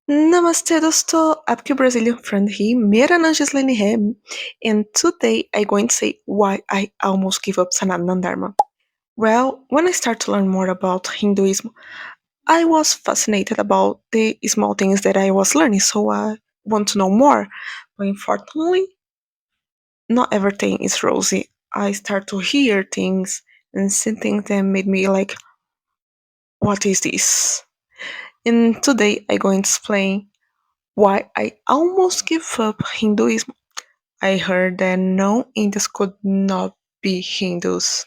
Namaste, dosto. आपकी Brazilian friend ही मेरा नाम Gislaine है, and today I'm going to say why I almost give up Sanatana Dharma. Well, when I started to learn more about Hinduism, I was fascinated about the small things that I was learning, so I want to know more. But unfortunately, not everything is rosy. I start to hear things and see things that made me like, what is this? And today I'm going to explain why I almost give up Hinduism. I heard that no Indians could not be Hindus.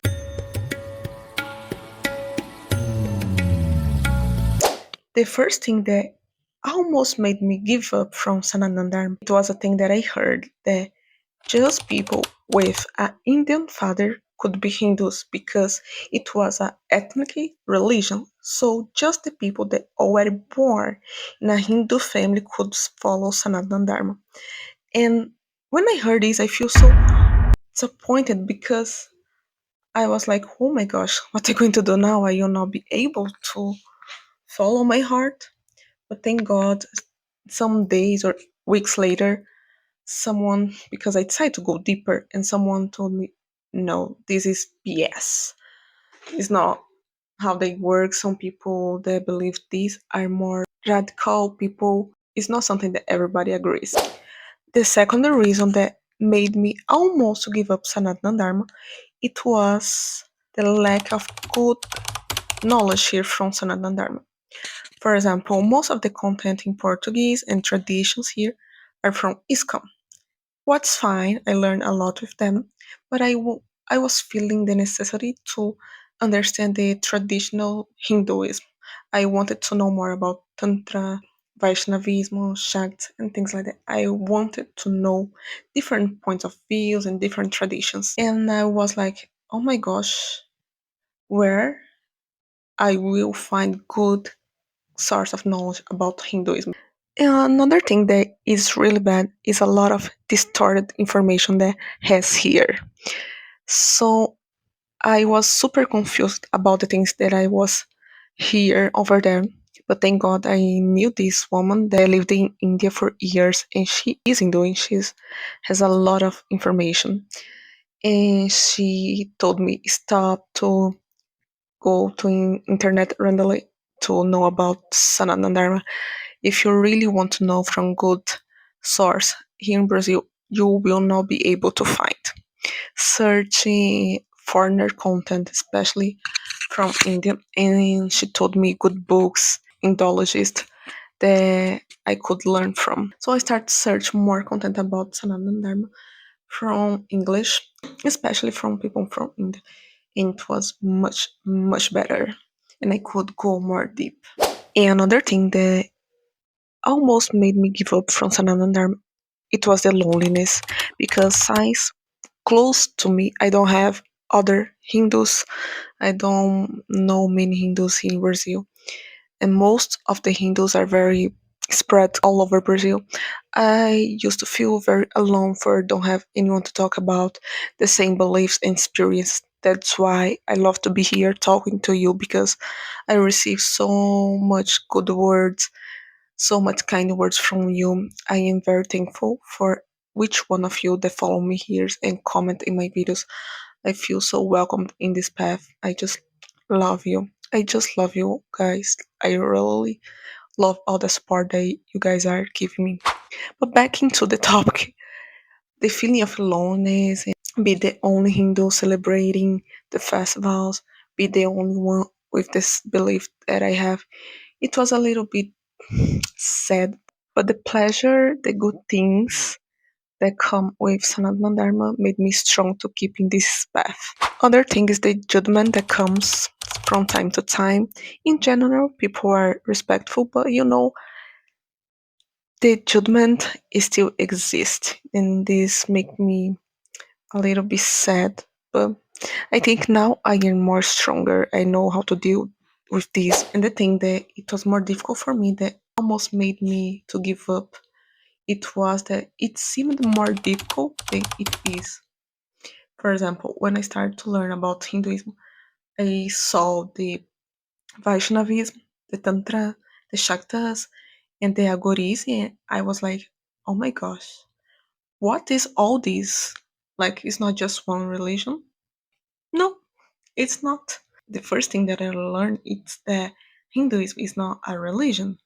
The first thing that almost made me give up from Sananandar, it was a thing that I heard that just people with an Indian father could be Hindus because it was a ethnic religion. So just the people that already born in a Hindu family could follow Sanatana Dharma. And when I heard this, I feel so disappointed because I was like, oh my gosh, what am I going to do now? I will not be able to follow my heart. But thank God, some days or weeks later, someone, because I decided to go deeper, and someone told me, no, this is BS. It's not how they work. Some people that believe these are more radical people. It's not something that everybody agrees. The second reason that made me almost give up Sanatana Dharma, it was the lack of good knowledge here from Sanatana Dharma. For example, most of the content in Portuguese and traditions here are from ISKCON. What's fine, I learned a lot with them, but I was feeling the necessity to understand the traditional Hinduism. I wanted to know more about Tantra, Vaishnavism, Shakti, and things like that. I wanted to know different points of views and different traditions. And I was like, oh my gosh, where I will find good source of knowledge about Hinduism. And another thing that is really bad is a lot of distorted information that has here. So I was super confused about the things that I was here over there. But thank God I knew this woman that lived in India for years and she is Hindu. She has a lot of information. And she told me stop to go to internet randomly to know about Sanatana Dharma. If you really want to know from good source here in Brazil, you will not be able to find. Searching foreigner content, especially from India, and she told me good books, Indologists that I could learn from. So I started to search more content about Sanatana Dharma from English, especially from people from India. And it was much, much better. And I could go more deep. And another thing that almost made me give up from Sanatana Dharma, it was the loneliness. Because since close to me, I don't have other Hindus. I don't know many Hindus in Brazil. And most of the Hindus are very spread all over Brazil. I used to feel very alone for don't have anyone to talk about the same beliefs and experience. That's why I love to be here talking to you because I receive so much good words, so much kind words from you. I am very thankful for which one of you that follow me here and comment in my videos. I feel so welcomed in this path. I just love you. I just love you guys. I really love all the support that you guys are giving me. But back into the topic, the feeling of loneliness and be the only Hindu celebrating the festivals, be the only one with this belief that I have. It was a little bit sad, but the pleasure, the good things that come with Sanatana Dharma made me strong to keep in this path. Other thing is the judgment that comes from time to time. In general, people are respectful, but the judgment still exists, and this make me a little bit sad. But I think now I am more stronger. I know how to deal with this. And the thing that it was more difficult for me that almost made me to give up, it was that it seemed more difficult than it is. For example, when I started to learn about Hinduism, I saw the Vaishnavism, the Tantra, the Shaktas, and the algorithm, I was like, oh my gosh, what is all this? Like, it's not just one religion. No, it's not. The first thing that I learned is that Hinduism is not a religion;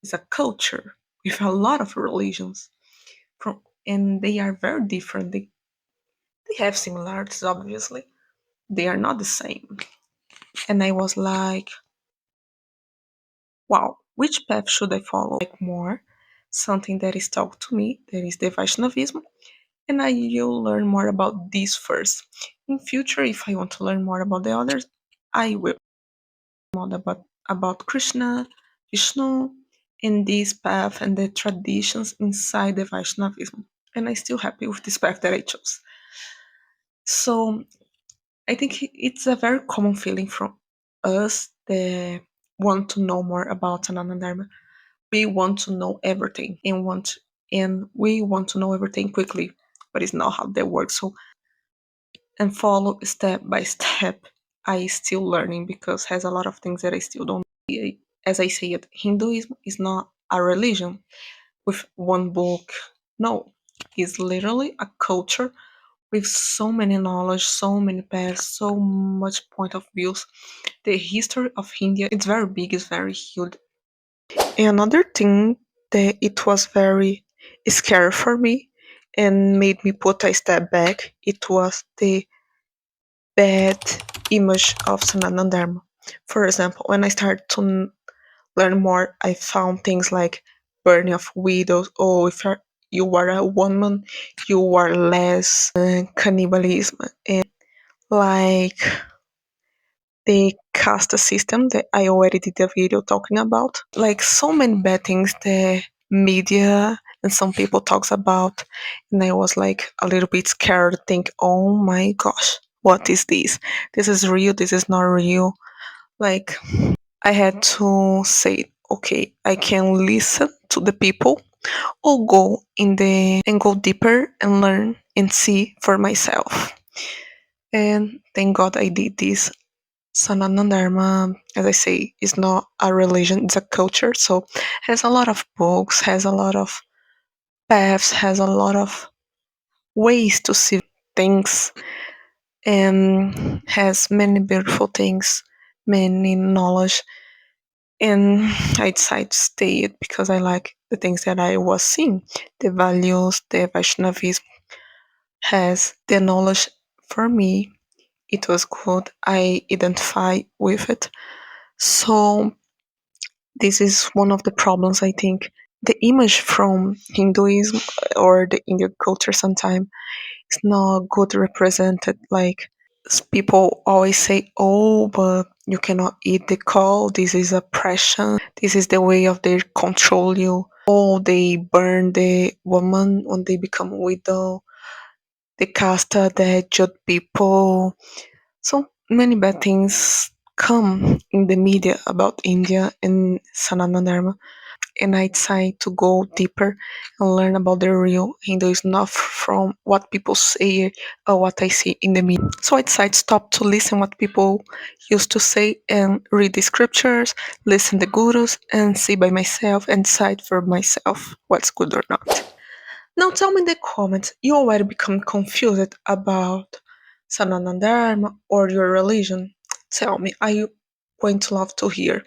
it's a culture with a lot of religions. From and they are very different. They have similarities, obviously. They are not the same. And I was like, wow, which path should I follow? Like more something that is taught to me, that is the Vaishnavism, and I will learn more about this first. In future, if I want to learn more about the others, I will more about Krishna, Vishnu, and this path and the traditions inside the Vaishnavism. And I'm still happy with this path that I chose. So I think it's a very common feeling from us that want to know more about Sanatana Dharma. We want to know everything and we want to know everything quickly, but it's not how that works. So and follow step by step. I still learning because has a lot of things that I still don't. As I say it, Hinduism is not a religion with one book. No, it's literally a culture with so many knowledge, so many paths, so much point of views. The history of India, it's very big, it's very huge. Another thing that it was very scary for me and made me put a step back, it was the bad image of Sanatana Dharma. For example, when I started to learn more, I found things like burning of widows. Oh, if you are a woman, you are less cannibalism, and like the caste system that I already did a video talking about. Like so many bad things the media and some people talks about, and I was like a little bit scared to think, oh my gosh, what is this? This is real, this is not real. Like I had to say, okay, I can listen to the people or go in the and go deeper and learn and see for myself. And thank God I did this. Sanatana Dharma, as I say, is not a religion, it's a culture. So has a lot of books, has a lot of paths, has a lot of ways to see things, and has many beautiful things, many knowledge. And I decided to stay it because I like the things that I was seeing. The values, the Vaishnavism has the knowledge for me. It was good. I identify with it. So this is one of the problems I think. The image from Hinduism or the Indian culture sometimes is not good represented. Like people always say, "Oh, but you cannot eat the cow. This is oppression. This is the way of they control you." Oh, they burn the woman when they become a widow. The caste that judge people. So many bad things come in the media about India and Sanatana Dharma, and I decided to go deeper and learn about the real Hinduism, not from what people say or what I see in the media. So I decided to stop to listen what people used to say and read the scriptures, listen the gurus, and see by myself and decide for myself what's good or not. Now tell me in the comments, you already become confused about Sanatana Dharma or your religion? Tell me, I going to love to hear.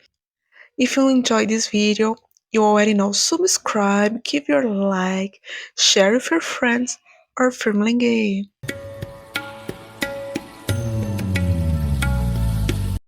If you enjoyed this video, you already know, subscribe, give your like, share with your friends or family.